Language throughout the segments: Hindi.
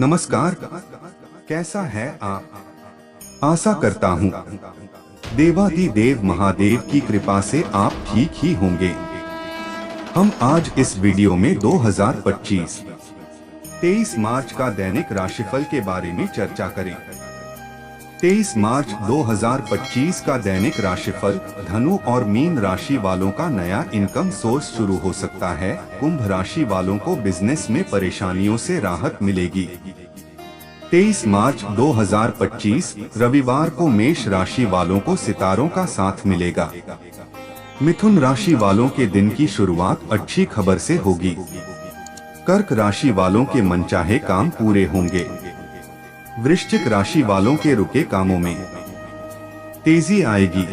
नमस्कार, कैसा है आप? आशा करता हूँ देवाधिदेव महादेव की कृपा से आप ठीक ही होंगे। हम आज इस वीडियो में 2025 23 मार्च का दैनिक राशिफल के बारे में चर्चा करें। 23 मार्च 2025 का दैनिक राशिफल धनु और मीन राशि वालों का नया इनकम सोर्स शुरू हो सकता है। कुंभ राशि वालों को बिजनेस में परेशानियों से राहत मिलेगी। 23 मार्च 2025 रविवार को मेष राशि वालों को सितारों का साथ मिलेगा। मिथुन राशि वालों के दिन की शुरुआत अच्छी खबर से होगी। कर्क राशि वालों के मनचाहे काम पूरे होंगे। वृश्चिक राशि वालों के रुके कामों में तेजी आएगी।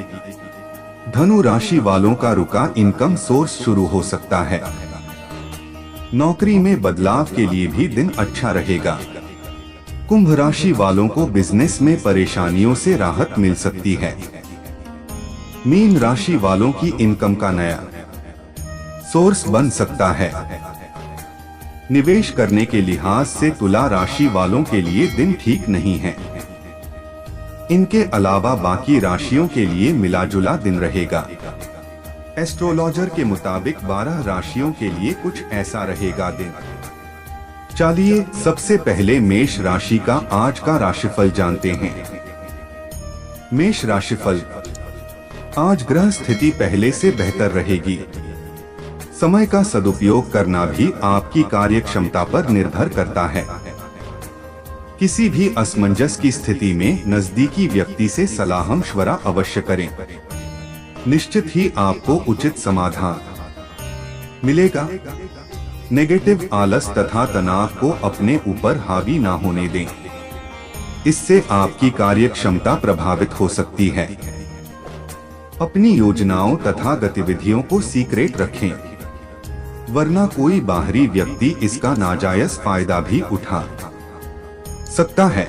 धनु राशि वालों का रुका इनकम सोर्स शुरू हो सकता है। नौकरी में बदलाव के लिए भी दिन अच्छा रहेगा। कुंभ राशि वालों को बिजनेस में परेशानियों से राहत मिल सकती है। मीन राशि वालों की इनकम का नया सोर्स बन सकता है। निवेश करने के लिहाज से तुला राशि वालों के लिए दिन ठीक नहीं है। इनके अलावा बाकी राशियों के लिए मिलाजुला दिन रहेगा। एस्ट्रोलॉजर के मुताबिक 12 राशियों के लिए कुछ ऐसा रहेगा दिन। चलिए सबसे पहले मेष राशि का आज का राशिफल जानते हैं। मेष राशिफल, आज ग्रह स्थिति पहले से बेहतर रहेगी। समय का सदुपयोग करना भी आपकी कार्य क्षमता पर निर्भर करता है। किसी भी असमंजस की स्थिति में नजदीकी व्यक्ति से सलाह मशवरा अवश्य करें। निश्चित ही आपको उचित समाधान मिलेगा। नेगेटिव आलस तथा तनाव को अपने ऊपर हावी ना होने दें। इससे आपकी कार्य क्षमता प्रभावित हो सकती है। अपनी योजनाओं तथा गतिविधियों को सीक्रेट रखें, वरना कोई बाहरी व्यक्ति इसका नाजायज फायदा भी उठा सकता है।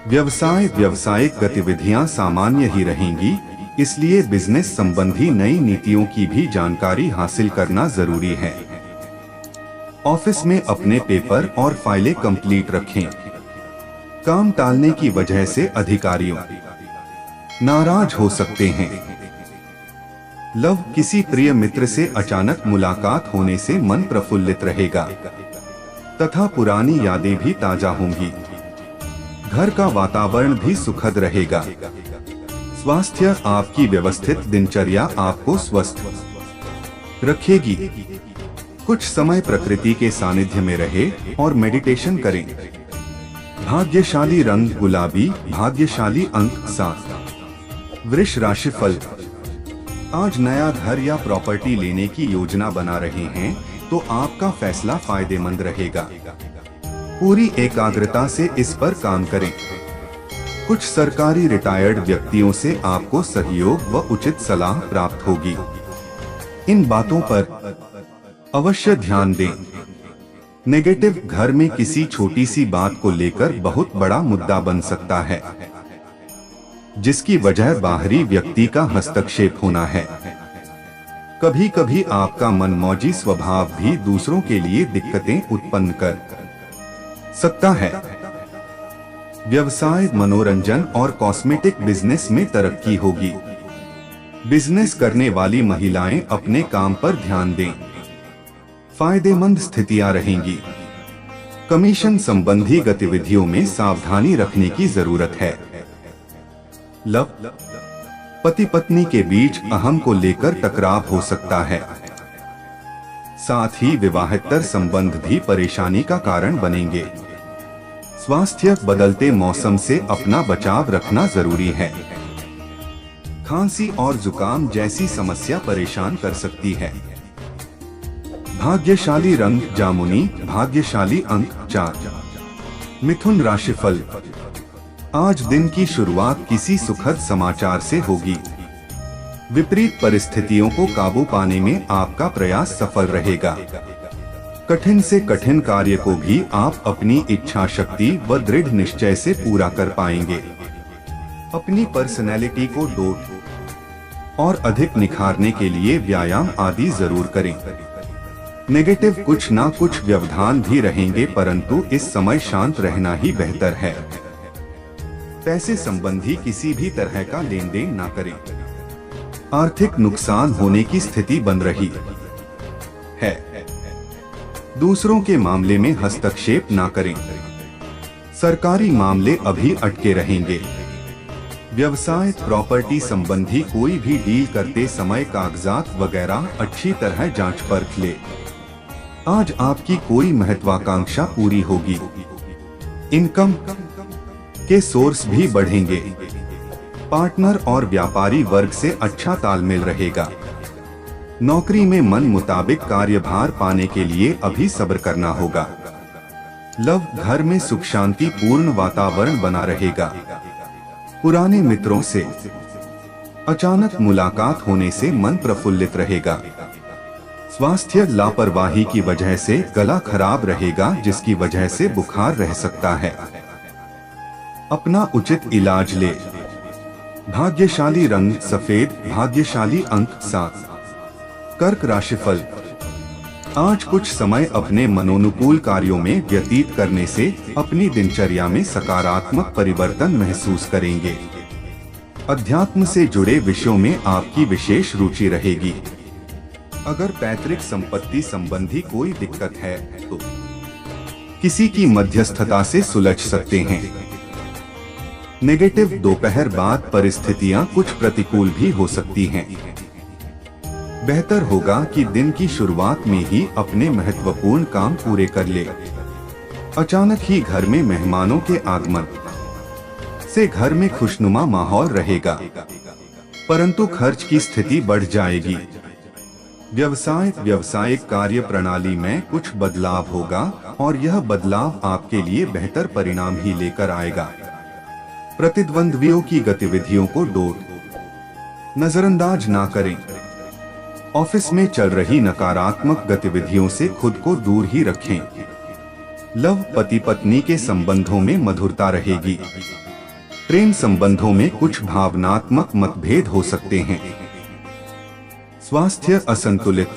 व्यावसायिक गतिविधियां सामान्य ही रहेंगी, इसलिए बिजनेस संबंधी नई नीतियों की भी जानकारी हासिल करना जरूरी है। ऑफिस में अपने पेपर और फाइलें कंप्लीट रखें। काम टालने की वजह से अधिकारियों नाराज हो सकते हैं। लव, किसी प्रिय मित्र से अचानक मुलाकात होने से मन प्रफुल्लित रहेगा तथा पुरानी यादें भी ताजा होंगी। घर का वातावरण भी सुखद रहेगा। स्वास्थ्य, आपकी व्यवस्थित दिनचर्या आपको स्वस्थ रखेगी। कुछ समय प्रकृति के सानिध्य में रहे और मेडिटेशन करें। भाग्यशाली रंग गुलाबी, भाग्यशाली अंक 7। वृष राशिफल, आज नया घर या प्रॉपर्टी लेने की योजना बना रहे हैं तो आपका फैसला फायदेमंद रहेगा। पूरी एकाग्रता से इस पर काम करें। कुछ सरकारी रिटायर्ड व्यक्तियों से आपको सहयोग व उचित सलाह प्राप्त होगी। इन बातों पर अवश्य ध्यान दें। नेगेटिव, घर में किसी छोटी सी बात को लेकर बहुत बड़ा मुद्दा बन सकता है, जिसकी वजह बाहरी व्यक्ति का हस्तक्षेप होना है। कभी कभी आपका मनमौजी स्वभाव भी दूसरों के लिए दिक्कतें उत्पन्न कर सकता है। व्यवसाय, मनोरंजन और कॉस्मेटिक बिजनेस में तरक्की होगी। बिजनेस करने वाली महिलाएं अपने काम पर ध्यान दें। फायदेमंद स्थितियां रहेंगी। कमीशन संबंधी गतिविधियों में सावधानी रखने की जरूरत है। लव, पति पत्नी के बीच अहम को लेकर टकराव हो सकता है। साथ ही विवाहेतर संबंध भी परेशानी का कारण बनेंगे। स्वास्थ्य, बदलते मौसम से अपना बचाव रखना जरूरी है। खांसी और जुकाम जैसी समस्या परेशान कर सकती है। भाग्यशाली रंग जामुनी, भाग्यशाली अंक 4। मिथुन राशिफल, आज दिन की शुरुआत किसी सुखद समाचार से होगी। विपरीत परिस्थितियों को काबू पाने में आपका प्रयास सफल रहेगा। कठिन से कठिन कार्य को भी आप अपनी इच्छा शक्ति व दृढ़ निश्चय से पूरा कर पाएंगे। अपनी पर्सनैलिटी को डोट और अधिक निखारने के लिए व्यायाम आदि जरूर करें। नेगेटिव कुछ ना कुछ व्यवधान भी रहेंगे, परंतु इस समय शांत रहना ही बेहतर है। पैसे संबंधी किसी भी तरह का लेन देन ना करें। आर्थिक नुकसान होने की स्थिति बन रही है। दूसरों के मामले में हस्तक्षेप ना करें। सरकारी मामले अभी अटके रहेंगे। व्यवसाय प्रॉपर्टी संबंधी कोई भी डील करते समय कागजात वगैरह अच्छी तरह जांच परख ले। आज आपकी कोई महत्वाकांक्षा पूरी होगी। इनकम के सोर्स भी बढ़ेंगे। पार्टनर और व्यापारी वर्ग से अच्छा तालमेल रहेगा। नौकरी में मन मुताबिक कार्यभार पाने के लिए अभी सब्र करना होगा। लव, घर में सुख शांति पूर्ण वातावरण बना रहेगा। पुराने मित्रों से अचानक मुलाकात होने से मन प्रफुल्लित रहेगा। स्वास्थ्य, लापरवाही की वजह से गला खराब रहेगा, जिसकी वजह से बुखार रह सकता है। अपना उचित इलाज ले। भाग्यशाली रंग सफेद, भाग्यशाली अंक 7। कर्क राशिफल। आज कुछ समय अपने मनोनुकूल कार्यों में व्यतीत करने से अपनी दिनचर्या में सकारात्मक परिवर्तन महसूस करेंगे। अध्यात्म से जुड़े विषयों में आपकी विशेष रुचि रहेगी। अगर पैतृक संपत्ति संबंधी कोई दिक्कत है तो किसी की मध्यस्थता से सुलझ सकते हैं। नेगेटिव, दोपहर बाद परिस्थितियां कुछ प्रतिकूल भी हो सकती हैं। बेहतर होगा कि दिन की शुरुआत में ही अपने महत्वपूर्ण काम पूरे कर ले। अचानक ही घर में मेहमानों के आगमन से घर में खुशनुमा माहौल रहेगा, परंतु खर्च की स्थिति बढ़ जाएगी। व्यावसायिक कार्य प्रणाली में कुछ बदलाव होगा और यह बदलाव आपके लिए बेहतर परिणाम ही लेकर आएगा। प्रतिद्वंद्वियों की गतिविधियों को नजरअंदाज ना करें। ऑफिस में चल रही नकारात्मक गतिविधियों से खुद को दूर ही रखें। लव, पति पत्नी के संबंधों में मधुरता रहेगी। प्रेम संबंधों में कुछ भावनात्मक मतभेद हो सकते हैं। स्वास्थ्य असंतुलित,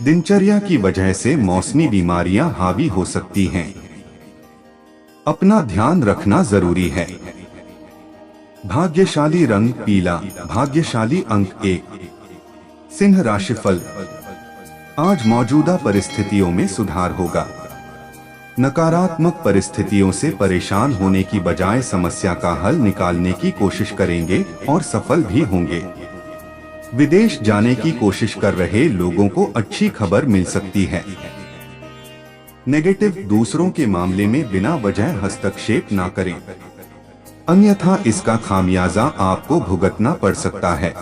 दिनचर्या की वजह से मौसमी बीमारियां हावी हो सकती हैं। अपना ध्यान रखना जरूरी है। भाग्यशाली रंग पीला, भाग्यशाली अंक 1। सिंह राशिफल। आज मौजूदा परिस्थितियों में सुधार होगा। नकारात्मक परिस्थितियों से परेशान होने की बजाय समस्या का हल निकालने की कोशिश करेंगे और सफल भी होंगे। विदेश जाने की कोशिश कर रहे लोगों को अच्छी खबर मिल सकती है। नेगेटिव, दूसरों के मामले में बिना वजह हस्तक्षेप ना करें, अन्यथा इसका खामियाजा आपको भुगतना पड़ सकता है।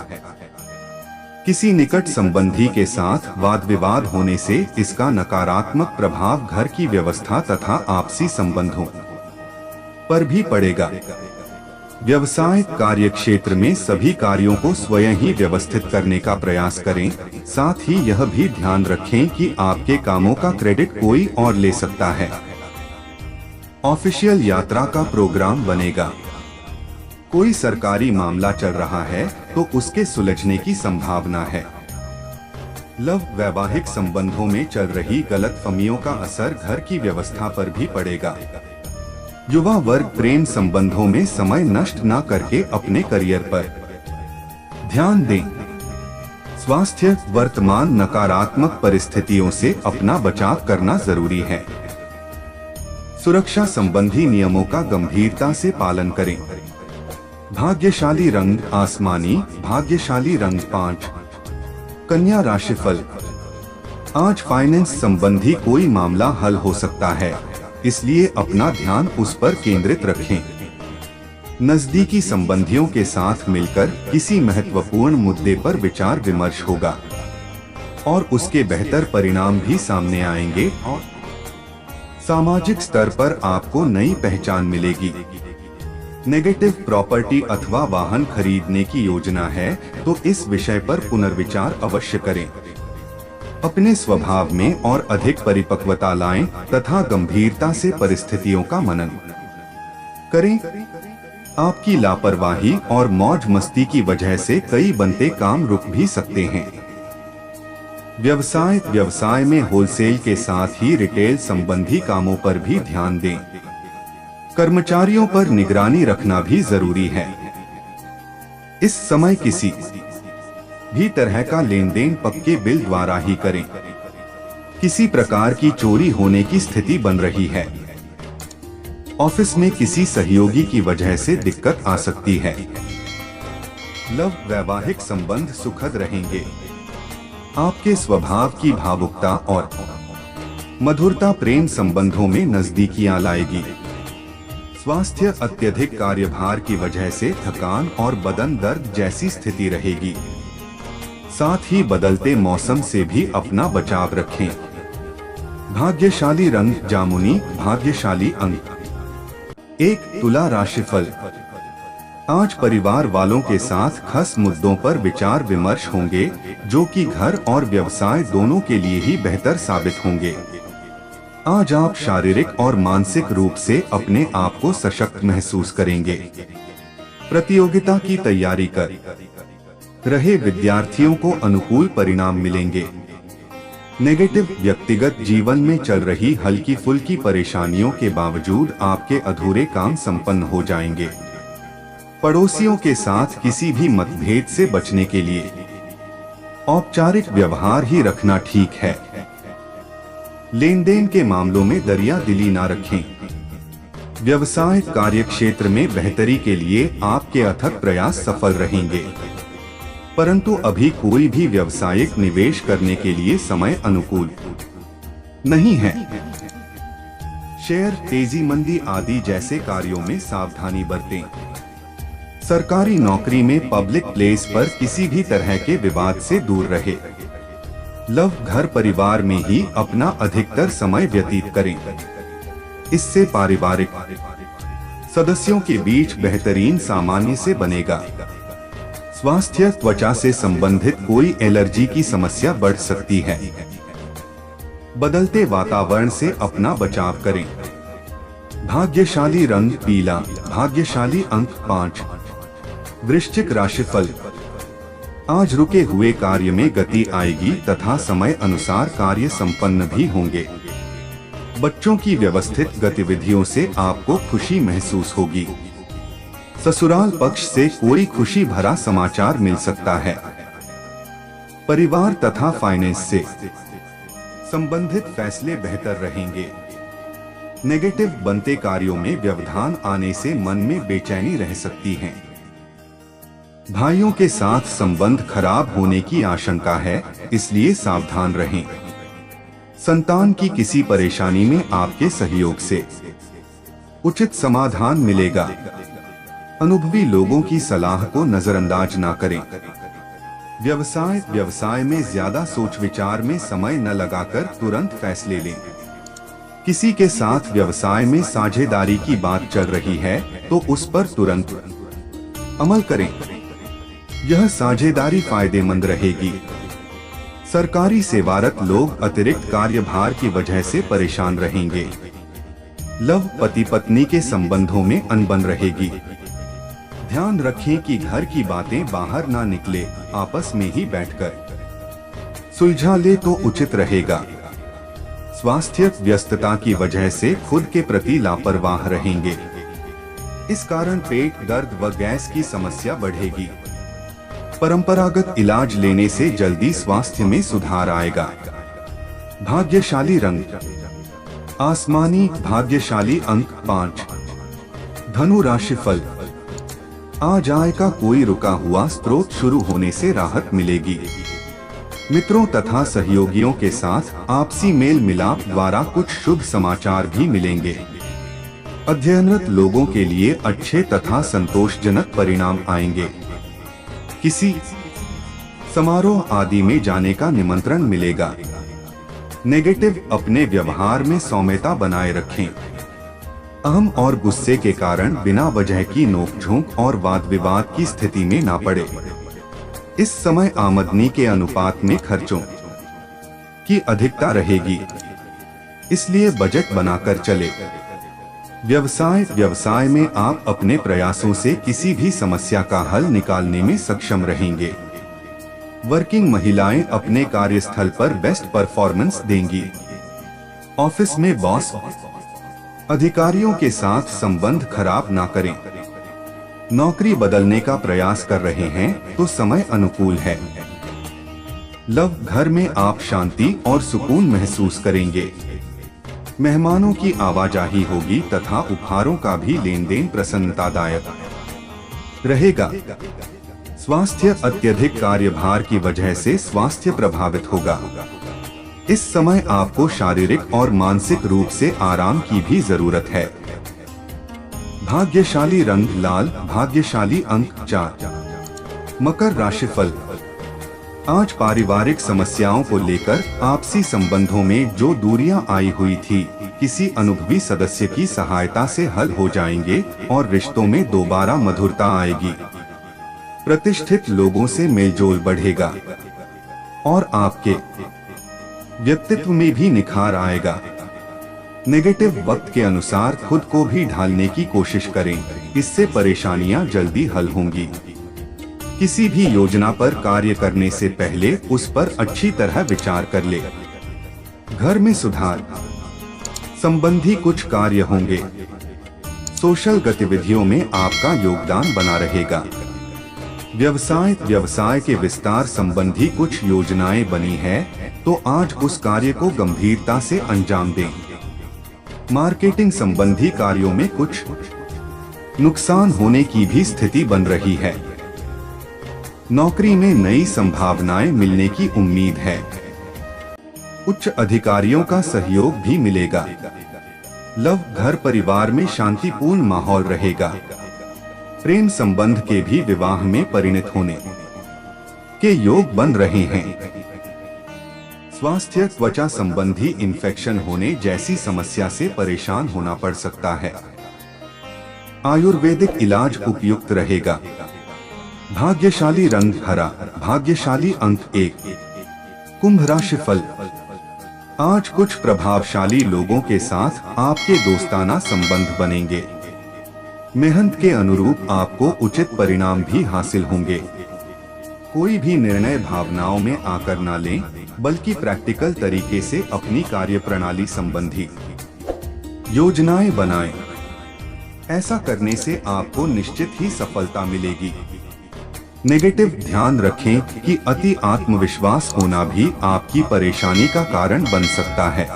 किसी निकट संबंधी के साथ वाद विवाद होने से इसका नकारात्मक प्रभाव घर की व्यवस्था तथा आपसी संबंधों पर भी पड़ेगा। व्यवसायिक कार्य क्षेत्र में सभी कार्यों को स्वयं ही व्यवस्थित करने का प्रयास करें। साथ ही यह भी ध्यान रखें कि आपके कामों का क्रेडिट कोई और ले सकता है। ऑफिशियल यात्रा का प्रोग्राम बनेगा। कोई सरकारी मामला चल रहा है तो उसके सुलझने की संभावना है। लव, वैवाहिक संबंधों में चल रही गलतफहमियों का असर घर की व्यवस्था पर भी पड़ेगा। युवा वर्ग, प्रेम संबंधों में समय नष्ट न करके अपने करियर पर ध्यान दें। स्वास्थ्य, वर्तमान नकारात्मक परिस्थितियों से अपना बचाव करना जरूरी है। सुरक्षा संबंधी नियमों का गंभीरता से पालन करें। भाग्यशाली रंग आसमानी, भाग्यशाली रंग 5। कन्या राशिफल। आज फाइनेंस संबंधी कोई मामला हल हो सकता है, इसलिए अपना ध्यान उस पर केंद्रित रखें। नजदीकी संबंधियों के साथ मिलकर किसी महत्वपूर्ण मुद्दे पर विचार विमर्श होगा और उसके बेहतर परिणाम भी सामने आएंगे और सामाजिक स्तर पर आपको नई पहचान मिलेगी। नेगेटिव, प्रॉपर्टी अथवा वाहन खरीदने की योजना है तो इस विषय पर पुनर्विचार अवश्य करें। अपने स्वभाव में और अधिक परिपक्वता लाएं तथा गंभीरता से परिस्थितियों का मनन करें। आपकी लापरवाही और मौज मस्ती की वजह से कई बनते काम रुक भी सकते हैं। व्यवसाय में होलसेल के साथ ही रिटेल संबंधी कामों पर भी ध्यान दें। कर्मचारियों पर निगरानी रखना भी जरूरी है। इस समय किसी भी तरह का लेन देन पक्के बिल द्वारा ही करें। किसी प्रकार की चोरी होने की स्थिति बन रही है। ऑफिस में किसी सहयोगी की वजह से दिक्कत आ सकती है। लव वैवाहिक संबंध सुखद रहेंगे। आपके स्वभाव की भावुकता और मधुरता प्रेम संबंधों में नजदीकियां लाएगी। स्वास्थ्य अत्यधिक कार्यभार की वजह से थकान और बदन दर्द जैसी स्थिति रहेगी। साथ ही बदलते मौसम से भी अपना बचाव रखें। भाग्यशाली रंग जामुनी, भाग्यशाली अंक 1। तुला राशिफल। आज परिवार वालों के साथ खास मुद्दों पर विचार विमर्श होंगे, जो कि घर और व्यवसाय दोनों के लिए ही बेहतर साबित होंगे। आज आप शारीरिक और मानसिक रूप से अपने आप को सशक्त महसूस करेंगे। प्रतियोगिता की तैयारी कर रहे विद्यार्थियों को अनुकूल परिणाम मिलेंगे। नेगेटिव व्यक्तिगत जीवन में चल रही हल्की फुल्की परेशानियों के बावजूद आपके अधूरे काम संपन्न हो जाएंगे। पड़ोसियों के साथ किसी भी मतभेद से बचने के लिए औपचारिक व्यवहार ही रखना ठीक है। लेन देन के मामलों में दरिया दिली ना रखें। व्यवसाय कार्य क्षेत्र में बेहतरी के लिए आपके अथक प्रयास सफल रहेंगे, परंतु अभी कोई भी व्यावसायिक निवेश करने के लिए समय अनुकूल नहीं है। शेयर तेजी मंदी आदि जैसे कार्यों में सावधानी बरतें। सरकारी नौकरी में पब्लिक प्लेस पर किसी भी तरह के विवाद से दूर रहे। लव घर परिवार में ही अपना अधिकतर समय व्यतीत करें। इससे पारिवारिक सदस्यों के बीच बेहतरीन सामान्य से बनेगा। स्वास्थ्य त्वचा से संबंधित कोई एलर्जी की समस्या बढ़ सकती है। बदलते वातावरण से अपना बचाव करें। भाग्यशाली रंग पीला, भाग्यशाली अंक 5। वृश्चिक राशिफल। आज रुके हुए कार्य में गति आएगी तथा समय अनुसार कार्य संपन्न भी होंगे। बच्चों की व्यवस्थित गतिविधियों से आपको खुशी महसूस होगी। ससुराल पक्ष से कोई खुशी भरा समाचार मिल सकता है। परिवार तथा फाइनेंस से संबंधित फैसले बेहतर रहेंगे। नेगेटिव बनते कार्यों में व्यवधान आने से मन में बेचैनी रह सकती है। भाइयों के साथ संबंध खराब होने की आशंका है, इसलिए सावधान रहें। संतान की किसी परेशानी में आपके सहयोग से उचित समाधान मिलेगा। अनुभवी लोगों की सलाह को नजरअंदाज ना करें। व्यवसाय में ज्यादा सोच विचार में समय न लगाकर तुरंत फैसले लें। किसी के साथ व्यवसाय में साझेदारी की बात चल रही है तो उस पर तुरंत अमल करें। यह साझेदारी फायदेमंद रहेगी। सरकारी सेवारत लोग अतिरिक्त कार्यभार की वजह से परेशान रहेंगे। लव पति पत्नी के संबंधों में अनबन रहेगी। ध्यान रखें कि घर की बातें बाहर ना निकले, आपस में ही बैठकर सुलझा ले तो उचित रहेगा। स्वास्थ्य व्यस्तता की वजह से खुद के प्रति लापरवाह रहेंगे। इस कारण पेट दर्द व गैस की समस्या बढ़ेगी। परंपरागत इलाज लेने से जल्दी स्वास्थ्य में सुधार आएगा। भाग्यशाली रंग आसमानी, भाग्यशाली अंक 5। धनु राशिफल। आज आय का कोई रुका हुआ स्रोत शुरू होने से राहत मिलेगी। मित्रों तथा सहयोगियों के साथ आपसी मेल मिलाप द्वारा कुछ शुभ समाचार भी मिलेंगे। अध्ययनरत लोगों के लिए अच्छे तथा संतोषजनक परिणाम आएंगे। किसी समारोह आदि में जाने का निमंत्रण मिलेगा। नेगेटिव अपने व्यवहार में सौम्यता बनाए रखें। अहम और गुस्से के कारण बिना वजह की नोकझोंक और वाद विवाद की स्थिति में ना पड़े। इस समय आमदनी के अनुपात में खर्चों की अधिकता रहेगी, इसलिए बजट बनाकर चले। व्यवसाय में आप अपने प्रयासों से किसी भी समस्या का हल निकालने में सक्षम रहेंगे। वर्किंग महिलाएं अपने कार्यस्थल पर बेस्ट परफॉर्मेंस देंगी। ऑफिस में बॉस अधिकारियों के साथ संबंध खराब ना करें। नौकरी बदलने का प्रयास कर रहे हैं तो समय अनुकूल है। लव, घर में आप शांति और सुकून महसूस करेंगे। मेहमानों की आवाजाही होगी तथा उपहारों का भी लेन देन प्रसन्नतादायक रहेगा। स्वास्थ्य, अत्यधिक कार्यभार की वजह से स्वास्थ्य प्रभावित होगा। इस समय आपको शारीरिक और मानसिक रूप से आराम की भी जरूरत है। भाग्यशाली रंग लाल, भाग्यशाली अंक 4। मकर राशिफल। आज पारिवारिक समस्याओं को लेकर आपसी संबंधों में जो दूरियां आई हुई थी, किसी अनुभवी सदस्य की सहायता से हल हो जाएंगे और रिश्तों में दोबारा मधुरता आएगी। प्रतिष्ठित लोगों से मेलजोल बढ़ेगा और आपके व्यक्तित्व में भी निखार आएगा। नेगेटिव वक्त के अनुसार खुद को भी ढालने की कोशिश करें, इससे परेशानियां जल्दी हल होंगी। किसी भी योजना पर कार्य करने से पहले उस पर अच्छी तरह विचार कर ले। घर में सुधार संबंधी कुछ कार्य होंगे। सोशल गतिविधियों में आपका योगदान बना रहेगा। व्यवसाय के विस्तार संबंधी कुछ योजनाएं बनी है तो आज उस कार्य को गंभीरता से अंजाम दें। मार्केटिंग संबंधी कार्यों में कुछ नुकसान होने की भी स्थिति बन रही है। नौकरी में नई संभावनाएं मिलने की उम्मीद है। उच्च अधिकारियों का सहयोग भी मिलेगा। लव, घर परिवार में शांतिपूर्ण माहौल रहेगा। प्रेम संबंध के भी विवाह में परिणत होने के योग बन रहे हैं। स्वास्थ्य, त्वचा संबंधी इन्फेक्शन होने जैसी समस्या से परेशान होना पड़ सकता है। आयुर्वेदिक इलाज उपयुक्त रहेगा। भाग्यशाली रंग हरा, भाग्यशाली अंक 1। कुंभ राशिफल। आज कुछ प्रभावशाली लोगों के साथ आपके दोस्ताना संबंध बनेंगे। मेहनत के अनुरूप आपको उचित परिणाम भी हासिल होंगे। कोई भी निर्णय भावनाओं में आकर न लें, बल्कि प्रैक्टिकल तरीके से अपनी कार्यप्रणाली संबंधी योजनाएं बनाएं। ऐसा करने से आपको निश्चित ही सफलता मिलेगी। नेगेटिव, ध्यान रखें कि अति आत्मविश्वास होना भी आपकी परेशानी का कारण बन सकता है।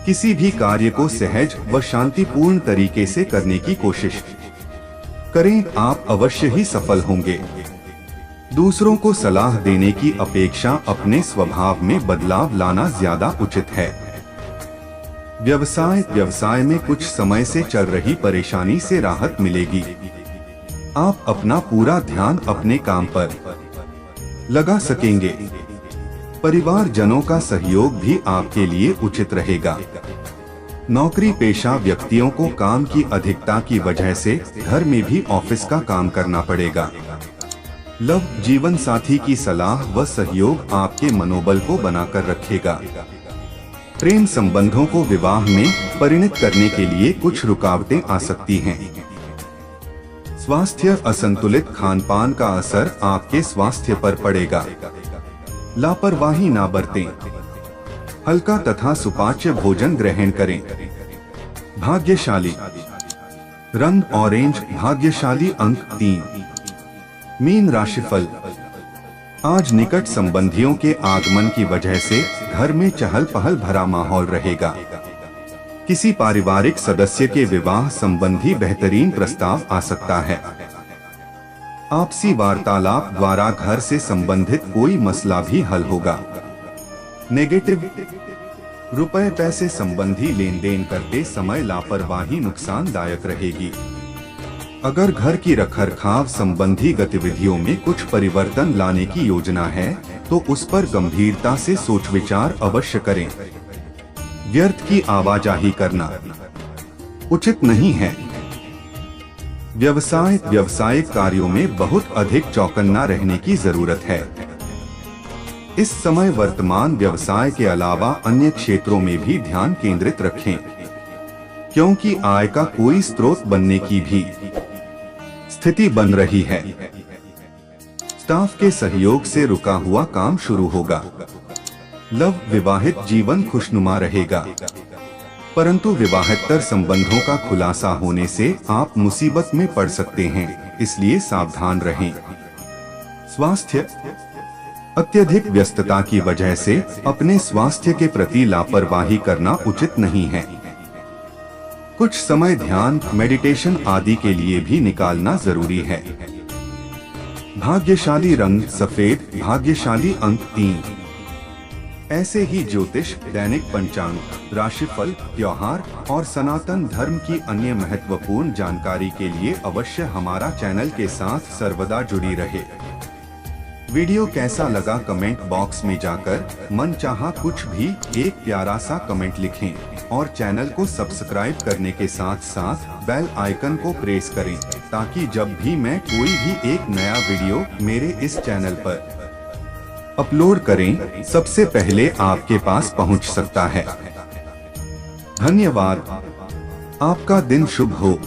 किसी भी कार्य को सहज व शांतिपूर्ण तरीके से करने की कोशिश करें, आप अवश्य ही सफल होंगे। दूसरों को सलाह देने की अपेक्षा अपने स्वभाव में बदलाव लाना ज्यादा उचित है। व्यवसाय में कुछ समय से चल रही परेशानी से राहत मिलेगी। आप अपना पूरा ध्यान अपने काम पर लगा सकेंगे। परिवारजनों का सहयोग भी आपके लिए उचित रहेगा। नौकरी पेशा व्यक्तियों को काम की अधिकता की वजह से घर में भी ऑफिस का काम करना पड़ेगा। लव, जीवन साथी की सलाह व सहयोग आपके मनोबल को बनाकर रखेगा। प्रेम संबंधों को विवाह में परिणत करने के लिए कुछ रुकावटें आ सकती हैं। स्वास्थ्य, असंतुलित खानपान का असर आपके स्वास्थ्य पर पड़ेगा। लापरवाही ना बरतें। हल्का तथा सुपाच्य भोजन ग्रहण करें। भाग्यशाली रंग ऑरेंज, भाग्यशाली अंक 3। मीन राशिफल। आज निकट संबंधियों के आगमन की वजह से घर में चहल पहल भरा माहौल रहेगा। किसी पारिवारिक सदस्य के विवाह संबंधी बेहतरीन प्रस्ताव आ सकता है। आपसी वार्तालाप द्वारा घर से संबंधित कोई मसला भी हल होगा। नेगेटिव, रुपए पैसे संबंधी लेन देन करते समय लापरवाही नुकसानदायक रहेगी। अगर घर की रखरखाव संबंधी गतिविधियों में कुछ परिवर्तन लाने की योजना है तो उस पर गंभीरता से सोच विचार अवश्य करें। व्यर्थ की आवाजाही करना उचित नहीं है। व्यवसायिक कार्यों में बहुत अधिक चौकन्ना रहने की जरूरत है। इस समय वर्तमान व्यवसाय के अलावा अन्य क्षेत्रों में भी ध्यान केंद्रित रखें, क्योंकि आय का कोई स्रोत बनने की भी स्थिति बन रही है। स्टाफ के सहयोग से रुका हुआ काम शुरू होगा। लव विवाहित जीवन खुशनुमा रहेगा, परंतु विवाहेतर संबंधों का खुलासा होने से आप मुसीबत में पड़ सकते हैं, इसलिए सावधान रहें। स्वास्थ्य, अत्यधिक व्यस्तता की वजह से अपने स्वास्थ्य के प्रति लापरवाही करना उचित नहीं है। कुछ समय ध्यान, मेडिटेशन आदि के लिए भी निकालना जरूरी है। भाग्यशाली रंग सफेद, भाग्यशाली अंक 3। ऐसे ही ज्योतिष, दैनिक पंचांग, राशिफल, त्योहार और सनातन धर्म की अन्य महत्वपूर्ण जानकारी के लिए अवश्य हमारा चैनल के साथ सर्वदा जुड़ी रहे। वीडियो कैसा लगा कमेंट बॉक्स में जाकर मनचाहा कुछ भी एक प्यारा सा कमेंट लिखें और चैनल को सब्सक्राइब करने के साथ साथ बेल आइकन को प्रेस करें, ताकि जब भी मैं कोई भी एक नया वीडियो मेरे इस चैनल पर अपलोड करें, सबसे पहले आपके पास पहुंच सकता है। धन्यवाद। आपका दिन शुभ हो।